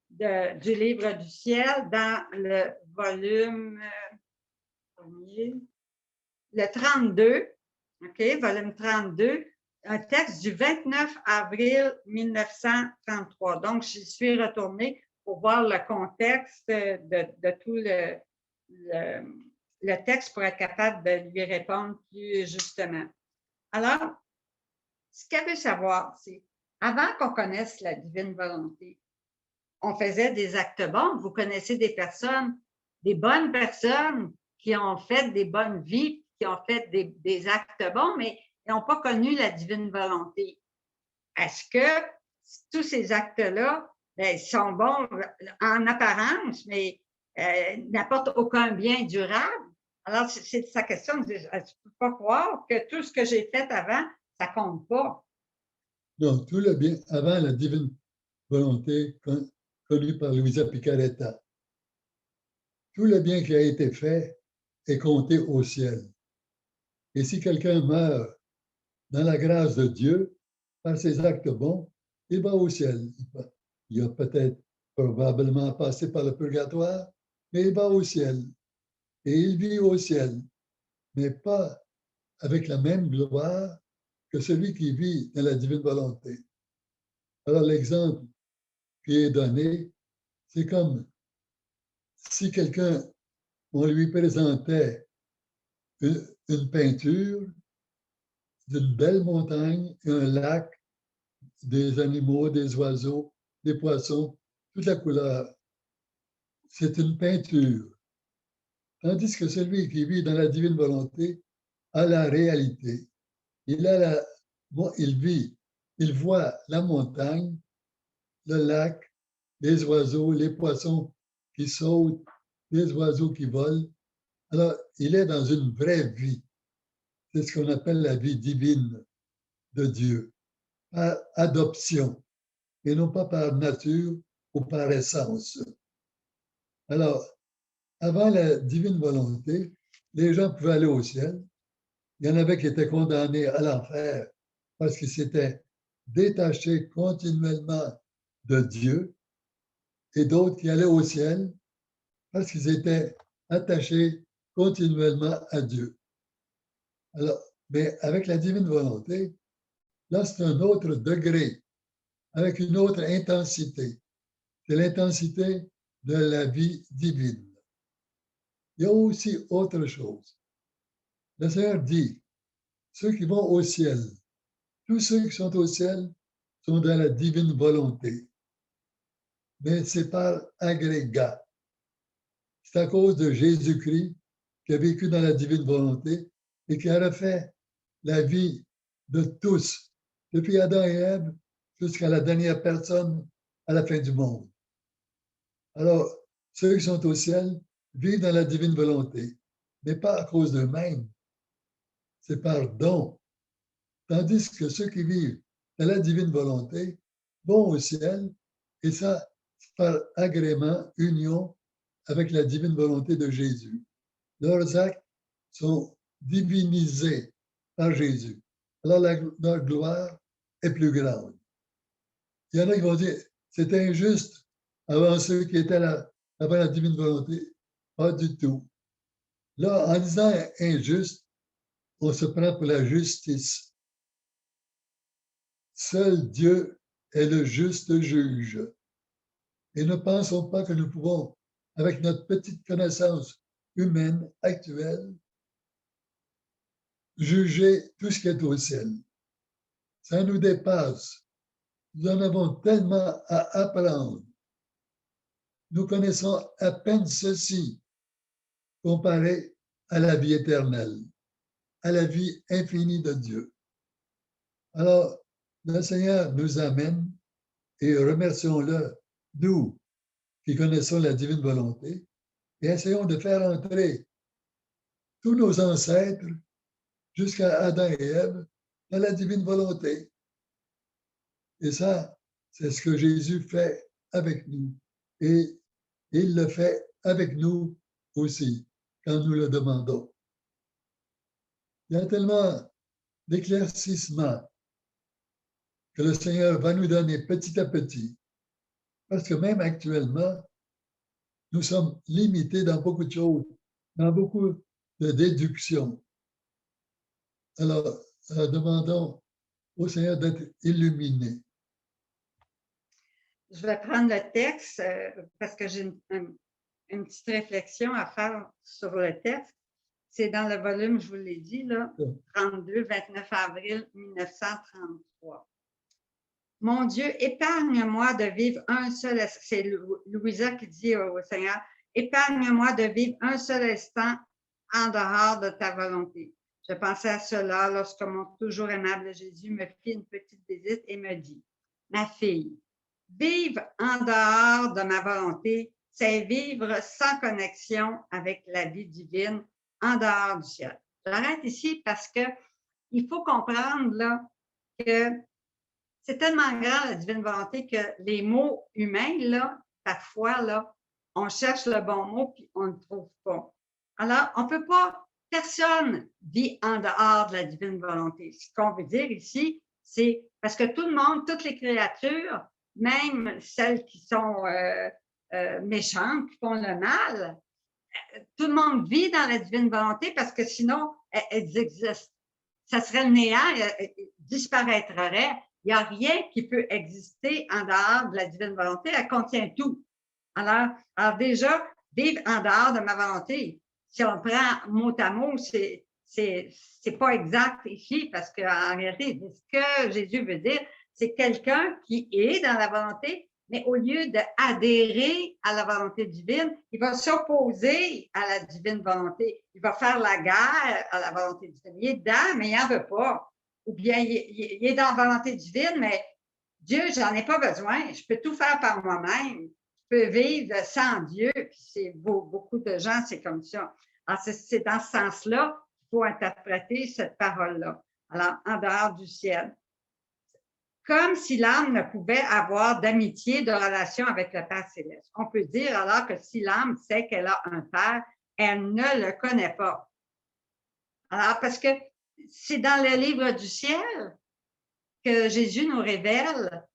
du livre du ciel dans le volume le 32, OK, volume 32, un texte du 29 avril 1933. Donc, je suis retournée pour voir le contexte de tout le texte pour être capable de lui répondre plus justement. Alors, ce qu'elle veut savoir, c'est, avant qu'on connaisse la divine volonté, on faisait des actes bons. Vous connaissez des personnes, des bonnes personnes qui ont fait des bonnes vies, qui ont fait des actes bons, mais ils n'ont pas connu la divine volonté. Est-ce que tous ces actes-là, ben, sont bons en apparence, mais n'apportent aucun bien durable? Alors, c'est sa question. Je ne peux pas croire que tout ce que j'ai fait avant, ça ne compte pas. Donc, tout le bien avant la divine volonté connue par Luisa Picaretta, tout le bien qui a été fait est compté au ciel. Et si quelqu'un meurt dans la grâce de Dieu, par ses actes bons, il va au ciel. Il a peut-être probablement passé par le purgatoire, mais il va au ciel. Et il vit au ciel, mais pas avec la même gloire que celui qui vit dans la divine volonté. Alors l'exemple qui est donné, c'est comme si quelqu'un, on lui présentait une peinture d'une belle montagne et un lac, des animaux, des oiseaux, des poissons, toute la couleur. C'est une peinture. Tandis que celui qui vit dans la divine volonté a la réalité. Il vit, il voit la montagne, le lac, les oiseaux, les poissons qui sautent, les oiseaux qui volent. Alors, il est dans une vraie vie. C'est ce qu'on appelle la vie divine de Dieu, par adoption, et non pas par nature ou par essence. Alors, avant la divine volonté, les gens pouvaient aller au ciel. Il y en avait qui étaient condamnés à l'enfer parce qu'ils s'étaient détachés continuellement de Dieu, et d'autres qui allaient au ciel parce qu'ils étaient attachés continuellement à Dieu. Alors, mais avec la divine volonté, là, c'est un autre degré avec une autre intensité. C'est l'intensité de la vie divine. Il y a aussi autre chose. Le Seigneur dit, ceux qui vont au ciel, tous ceux qui sont au ciel sont dans la divine volonté. Mais c'est par agrégat. C'est à cause de Jésus-Christ qui a vécu dans la divine volonté et qui a refait la vie de tous, depuis Adam et Ève jusqu'à la dernière personne à la fin du monde. Alors, ceux qui sont au ciel vivent dans la divine volonté, mais pas à cause d'eux-mêmes, c'est par don. Tandis que ceux qui vivent dans la divine volonté vont au ciel, et ça, c'est par agrément, union avec la divine volonté de Jésus. Leurs actes sont divinisés par Jésus. Alors leur gloire est plus grande. Il y en a qui vont dire, c'est injuste avant ceux qui étaient là, avant la divine volonté. Pas du tout. Là, en disant injuste, on se prend pour la justice. Seul Dieu est le juste juge. Et ne pensons pas que nous pouvons, avec notre petite connaissance humaine actuelle, juger tout ce qui est au ciel. Ça nous dépasse. Nous en avons tellement à apprendre. Nous connaissons à peine ceci comparé à la vie éternelle, à la vie infinie de Dieu. Alors, le Seigneur nous amène et remercions-le, nous qui connaissons la divine volonté, et essayons de faire entrer tous nos ancêtres jusqu'à Adam et Ève dans la divine volonté. Et ça, c'est ce que Jésus fait avec nous. Et il le fait avec nous aussi, quand nous le demandons. Il y a tellement d'éclaircissements que le Seigneur va nous donner petit à petit. Parce que même actuellement, nous sommes limités dans beaucoup de choses, dans beaucoup de déductions. Alors, demandons au Seigneur d'être illuminé. Je vais prendre le texte parce que j'ai une petite réflexion à faire sur le texte. C'est dans le volume, je vous l'ai dit, là, 32, 29 avril 1933. Mon Dieu, épargne-moi de vivre un seul, c'est Louisa qui dit au Seigneur, épargne-moi de vivre un seul instant en dehors de ta volonté. Je pensais à cela lorsque mon toujours aimable Jésus me fit une petite visite et me dit, ma fille, vivre en dehors de ma volonté, c'est vivre sans connexion avec la vie divine en dehors du ciel. J'arrête ici parce que il faut comprendre là, que c'est tellement grand la divine volonté que les mots humains, là, parfois, là, on cherche le bon mot puis on ne le trouve pas. Alors, on ne peut pas, personne vit en dehors de la divine volonté. Ce qu'on veut dire ici, c'est parce que tout le monde, toutes les créatures, même celles qui sont méchantes, qui font le mal, tout le monde vit dans la divine volonté parce que sinon, elles existent. Ça serait le néant, elles disparaîtraient. Il n'y a rien qui peut exister en dehors de la divine volonté, elle contient tout. Alors déjà, vivre en dehors de ma volonté, si on prend mot à mot, c'est pas exact ici parce qu'en réalité, ce que Jésus veut dire, c'est quelqu'un qui est dans la volonté, mais au lieu d'adhérer à la volonté divine, il va s'opposer à la divine volonté. Il va faire la guerre à la volonté divine. Il est dedans, mais il n'en veut pas. Ou bien il est dans la volonté divine, mais Dieu, j'en ai pas besoin. Je peux tout faire par moi-même. Je peux vivre sans Dieu. Puis c'est beaucoup de gens, c'est comme ça. Alors, c'est dans ce sens-là qu'il faut interpréter cette parole-là. Alors, en dehors du ciel. Comme si l'âme ne pouvait avoir d'amitié, de relation avec le Père céleste. On peut dire alors que si l'âme sait qu'elle a un Père, elle ne le connaît pas. Alors, parce que c'est dans le livre du ciel que Jésus nous révèle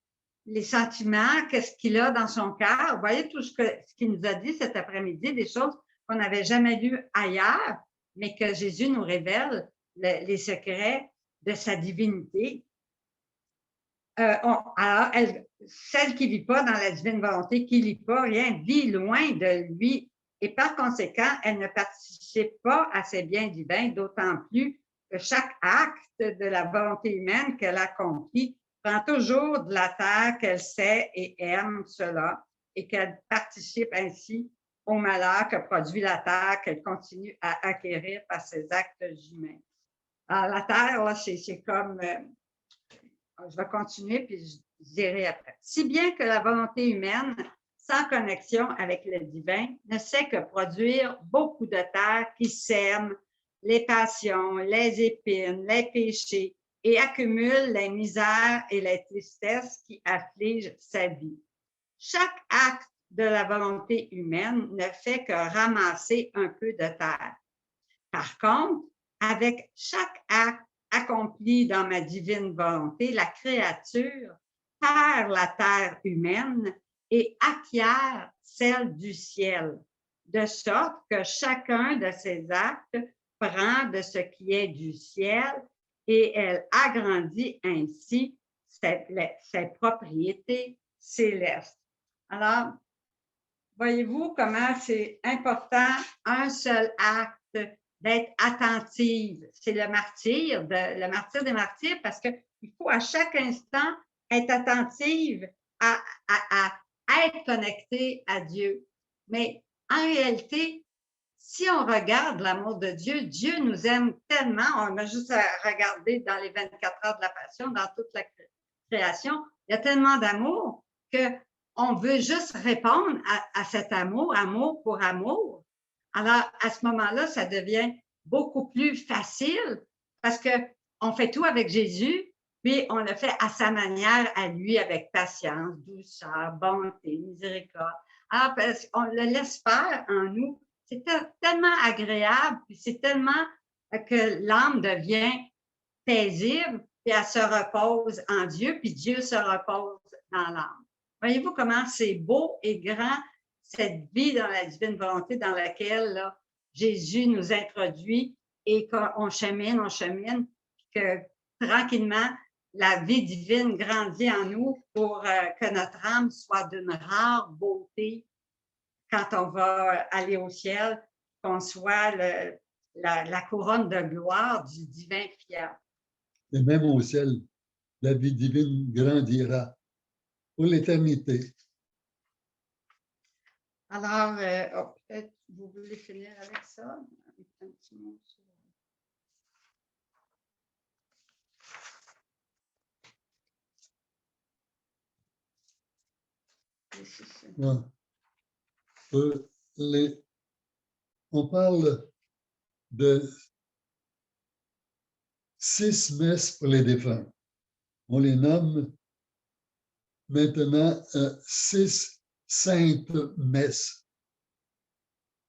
les sentiments, qu'est-ce qu'il a dans son cœur. Vous voyez tout ce qu'il nous a dit cet après-midi, des choses qu'on n'avait jamais lues ailleurs, mais que Jésus nous révèle les secrets de sa divinité. Alors, celle qui ne vit pas dans la divine volonté, qui ne lit pas rien, vit loin de lui. Et par conséquent, elle ne participe pas à ses biens divins, d'autant plus que chaque acte de la volonté humaine qu'elle accomplit prend toujours de la terre qu'elle sait et aime cela, et qu'elle participe ainsi au malheur que produit la terre qu'elle continue à acquérir par ses actes humains. Alors, la terre, là, c'est comme... je vais continuer, puis je dirai après. Si bien que la volonté humaine, sans connexion avec le divin, ne sait que produire beaucoup de terre qui sème les passions, les épines, les péchés et accumule les misères et les tristesses qui affligent sa vie. Chaque acte de la volonté humaine ne fait que ramasser un peu de terre. Par contre, avec chaque acte accompli dans ma divine volonté, la créature perd la terre humaine et acquiert celle du ciel, de sorte que chacun de ces actes prend de ce qui est du ciel et elle agrandit ainsi ses propriétés célestes. Alors, voyez-vous comment c'est important, un seul acte, d'être attentive. C'est le martyr des martyrs, parce qu'il faut à chaque instant être attentive à être connecté à Dieu. Mais en réalité, si on regarde l'amour de Dieu, Dieu nous aime tellement, on a juste à regarder dans les 24 heures de la Passion, dans toute la création, il y a tellement d'amour qu'on veut juste répondre à cet amour, amour pour amour. Alors, à ce moment-là, ça devient beaucoup plus facile parce qu'on fait tout avec Jésus, puis on le fait à sa manière, à lui, avec patience, douceur, bonté, miséricorde. Alors, parce qu'on le laisse faire en nous. C'est tellement agréable, puis c'est tellement que l'âme devient paisible, puis elle se repose en Dieu, puis Dieu se repose dans l'âme. Voyez-vous comment c'est beau et grand, cette vie dans la divine volonté dans laquelle là, Jésus nous introduit et qu'on chemine, que tranquillement, la vie divine grandit en nous pour que notre âme soit d'une rare beauté quand on va aller au ciel, qu'on soit la couronne de gloire du divin fiat. Et même au ciel, la vie divine grandira pour l'éternité. Alors, peut-être vous voulez finir avec ça? Avec un petit mot sur... Ouais. On parle de 6 messes pour les défunts. On les nomme maintenant 6 saintes messes,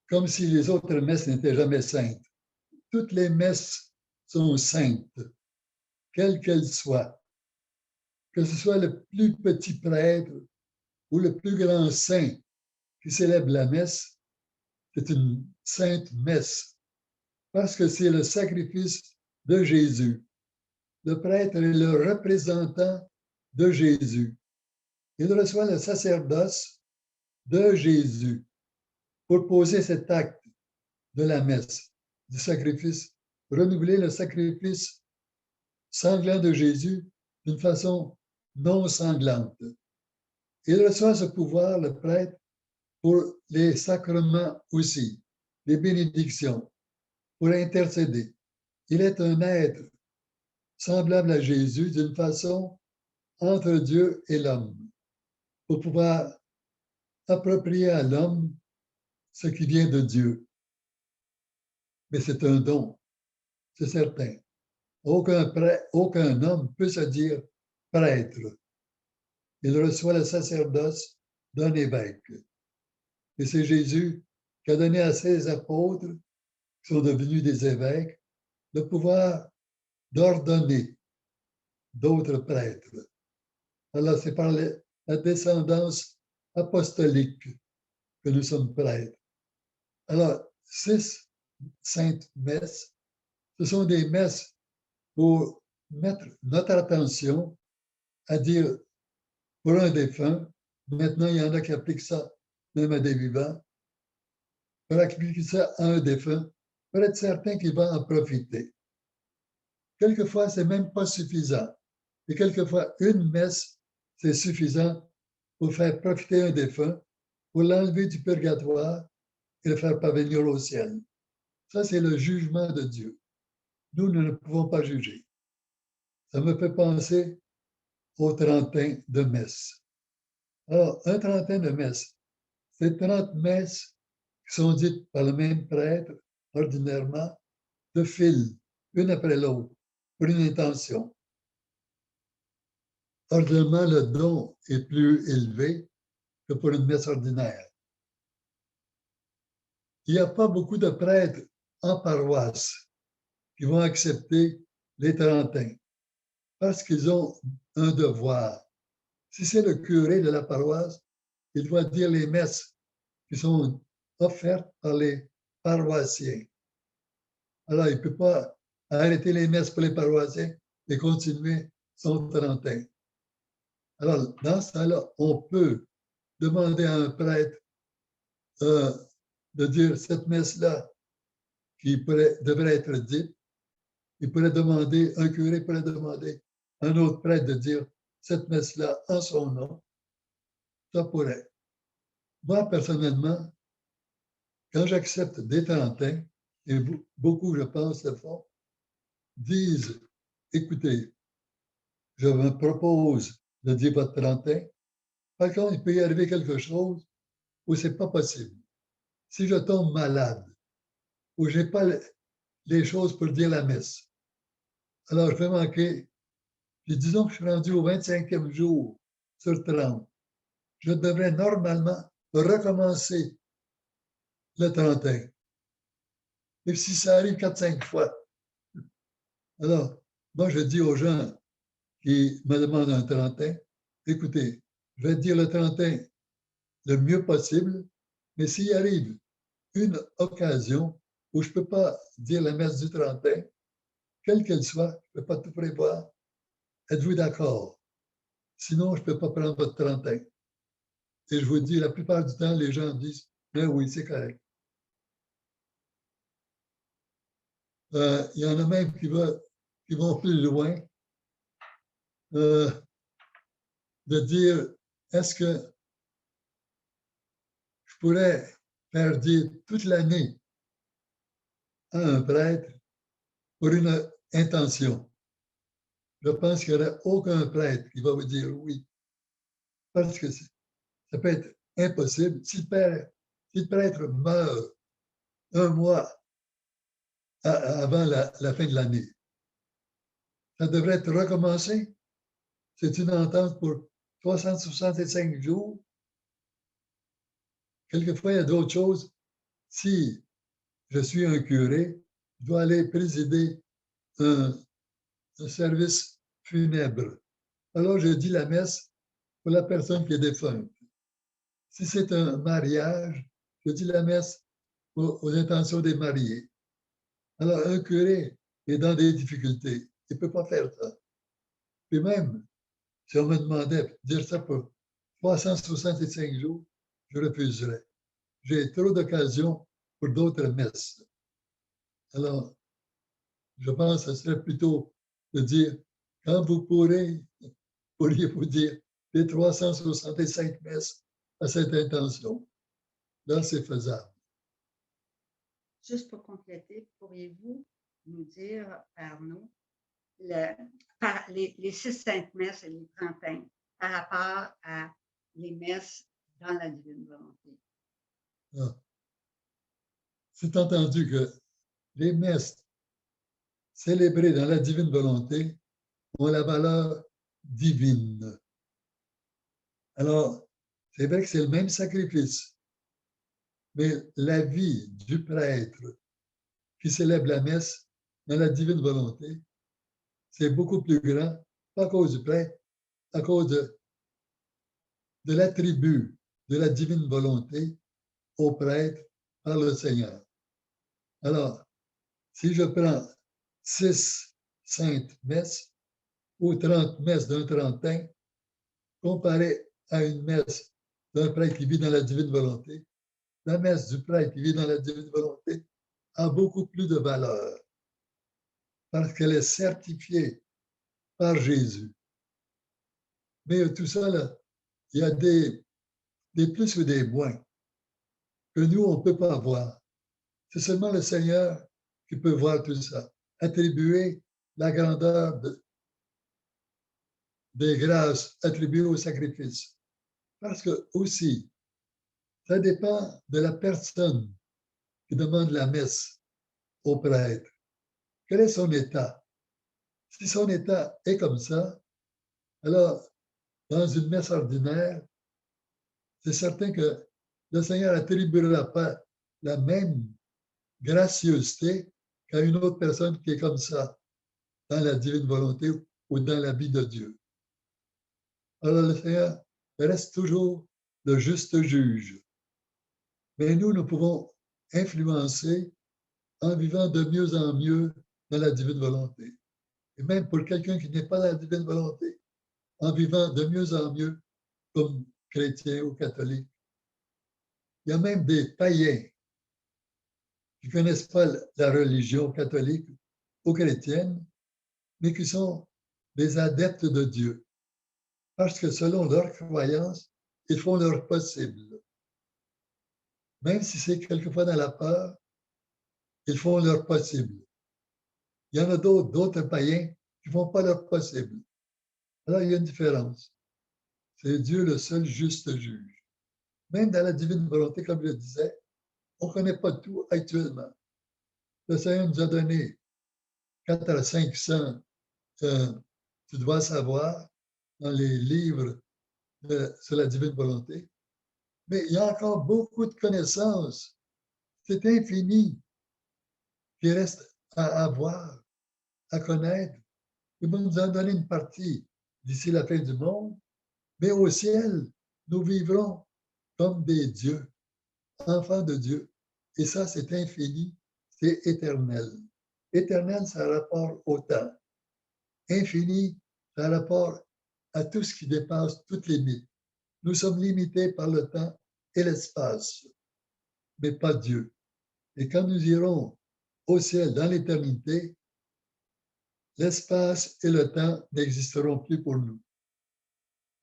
comme si les autres messes n'étaient jamais saintes. Toutes les messes sont saintes, quelles qu'elles soient. Que ce soit le plus petit prêtre ou le plus grand saint qui célèbre la messe, c'est une sainte messe, parce que c'est le sacrifice de Jésus. Le prêtre est le représentant de Jésus. Il reçoit le sacerdoce de Jésus pour poser cet acte de la messe, du sacrifice, renouveler le sacrifice sanglant de Jésus d'une façon non sanglante. Il reçoit ce pouvoir, le prêtre, pour les sacrements aussi, les bénédictions, pour intercéder. Il est un être semblable à Jésus d'une façon entre Dieu et l'homme, pour pouvoir approprier à l'homme ce qui vient de Dieu. Mais c'est un don, c'est certain. Aucun homme peut se dire prêtre. Il reçoit le sacerdoce d'un évêque. Et c'est Jésus qui a donné à ses apôtres, qui sont devenus des évêques, le pouvoir d'ordonner d'autres prêtres. Alors, c'est par la descendance apostolique que nous sommes prêtres. Alors, 6 saintes messes, ce sont des messes pour mettre notre attention à dire pour un défunt, maintenant il y en a qui appliquent ça même à des vivants, pour appliquer ça à un défunt, pour être certain qu'il va en profiter. Quelquefois, c'est même pas suffisant. Et quelquefois, une messe, c'est suffisant pour faire profiter un défunt, pour l'enlever du purgatoire et le faire parvenir au ciel. Ça, c'est le jugement de Dieu. Nous ne pouvons pas juger. Ça me fait penser au trentin de messe. Alors, un trentin de messe, c'est 30 messes qui sont dites par le même prêtre, ordinairement, de fil, une après l'autre, pour une intention. Ordinairement, le don est plus élevé que pour une messe ordinaire. Il n'y a pas beaucoup de prêtres en paroisse qui vont accepter les trentains parce qu'ils ont un devoir. Si c'est le curé de la paroisse, il doit dire les messes qui sont offertes par les paroissiens. Alors, il ne peut pas arrêter les messes pour les paroissiens et continuer son trentin. Alors, dans ce cas-là, on peut demander à un prêtre de dire cette messe-là qui devrait être dite. Il pourrait demander, un curé pourrait demander à un autre prêtre de dire cette messe-là en son nom. Ça pourrait. Moi, personnellement, quand j'accepte des trentains, et beaucoup, je pense, le font, disent, écoutez, je me propose de dire votre trentin. Par contre, il peut y arriver quelque chose où ce n'est pas possible. Si je tombe malade, ou je n'ai pas les choses pour dire la messe, alors je vais manquer. Puis disons que je suis rendu au 25e jour sur 30. Je devrais normalement recommencer le 31. Et si ça arrive 4-5 fois, alors, moi, je dis aux gens qui me demandent un 31, écoutez, je vais dire le 31 le mieux possible, mais s'il arrive une occasion où je ne peux pas dire la messe du 31, quelle qu'elle soit, je ne peux pas tout prévoir, êtes-vous d'accord? Sinon, je ne peux pas prendre votre 31. Et je vous dis, la plupart du temps, les gens disent, ben oui, c'est correct. Il y en a même qui vont plus loin, de dire, est-ce que je pourrais faire dire toute l'année à un prêtre pour une intention? Je pense qu'il n'y aurait aucun prêtre qui va vous dire oui, parce que ça peut être impossible. Si le prêtre meurt un mois avant la fin de l'année, ça devrait être recommencé. C'est une entente pour 365 jours. Quelquefois, il y a d'autres choses. Si je suis un curé, je dois aller présider un service funèbre. Alors, je dis la messe pour la personne qui est défunte. Si c'est un mariage, je dis la messe aux intentions des mariés. Alors, un curé est dans des difficultés. Il ne peut pas faire ça. Puis même, si on me demandait de dire ça pour 365 jours, je refuserais. J'ai trop d'occasions pour d'autres messes. Alors, je pense que ce serait plutôt de dire, quand vous pourriez-vous dire les 365 messes à cette intention. Là, c'est faisable. Juste pour compléter, pourriez-vous nous dire par nous les 6 saintes messes et les trentains par rapport à les messes dans la divine volonté? Ah. C'est entendu que les messes célébrées dans la divine volonté ont la valeur divine. Alors, c'est vrai que c'est le même sacrifice, mais la vie du prêtre qui célèbre la messe dans la divine volonté, c'est beaucoup plus grand, pas à cause du prêtre, à cause de l'attribut de la divine volonté au prêtre par le Seigneur. Alors, si je prends 6 saintes messes ou 30 messes d'un trentin, comparé à une messe d'un prêtre qui vit dans la divine volonté, la messe du prêtre qui vit dans la divine volonté a beaucoup plus de valeur parce qu'elle est certifiée par Jésus. Mais tout ça, là, il y a des plus ou des moins que nous, on ne peut pas voir. C'est seulement le Seigneur qui peut voir tout ça, attribuer la grandeur des grâces attribuées au sacrifice. Parce que aussi, ça dépend de la personne qui demande la messe au prêtre. Quel est son état? Si son état est comme ça, alors, dans une messe ordinaire, c'est certain que le Seigneur n'attribuera pas la même gracieuseté qu'à une autre personne qui est comme ça, dans la divine volonté ou dans la vie de Dieu. Alors, le Seigneur reste toujours le juste juge. Mais nous pouvons influencer en vivant de mieux en mieux dans la divine volonté. Et même pour quelqu'un qui n'est pas dans la divine volonté, en vivant de mieux en mieux comme chrétien ou catholique. Il y a même des païens qui ne connaissent pas la religion catholique ou chrétienne, mais qui sont des adeptes de Dieu. Parce que selon leur croyance, ils font leur possible. Même si c'est quelquefois dans la peur, ils font leur possible. Il y en a d'autres païens qui ne font pas leur possible. Alors, il y a une différence. C'est Dieu le seul juste juge. Même dans la divine volonté, comme je le disais, on ne connaît pas tout actuellement. Le Seigneur nous a donné 4 à 500, tu dois savoir, dans les livres sur la divine volonté. Mais il y a encore beaucoup de connaissances. C'est infini qui reste à avoir, à connaître. Il nous en donner une partie d'ici la fin du monde, mais au ciel, nous vivrons comme des dieux, enfants de Dieu. Et ça, c'est infini, c'est éternel. Éternel, ça a rapport au temps. Infini, ça a rapport à tout ce qui dépasse toutes les limites. Nous sommes limités par le temps et l'espace, mais pas Dieu. Et quand nous irons au ciel dans l'éternité, l'espace et le temps n'existeront plus pour nous.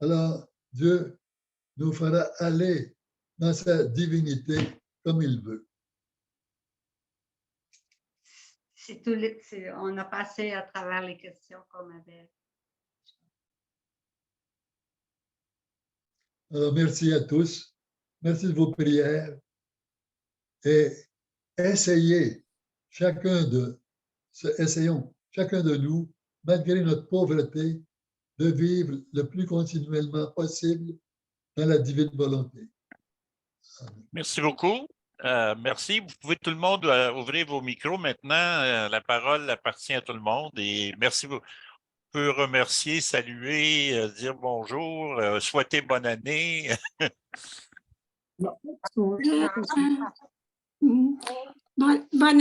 Alors, Dieu nous fera aller dans sa divinité comme il veut. On a passé à travers les questions qu'on avait. Alors, merci à tous. Merci de vos prières. Et essayons, chacun de nous, malgré notre pauvreté, de vivre le plus continuellement possible dans la divine volonté. Amen. Merci beaucoup. Merci. Vous pouvez tout le monde ouvrir vos micros maintenant. La parole appartient à tout le monde. Et merci. Vous pouvez remercier, saluer, dire bonjour, souhaiter bonne année. Bonne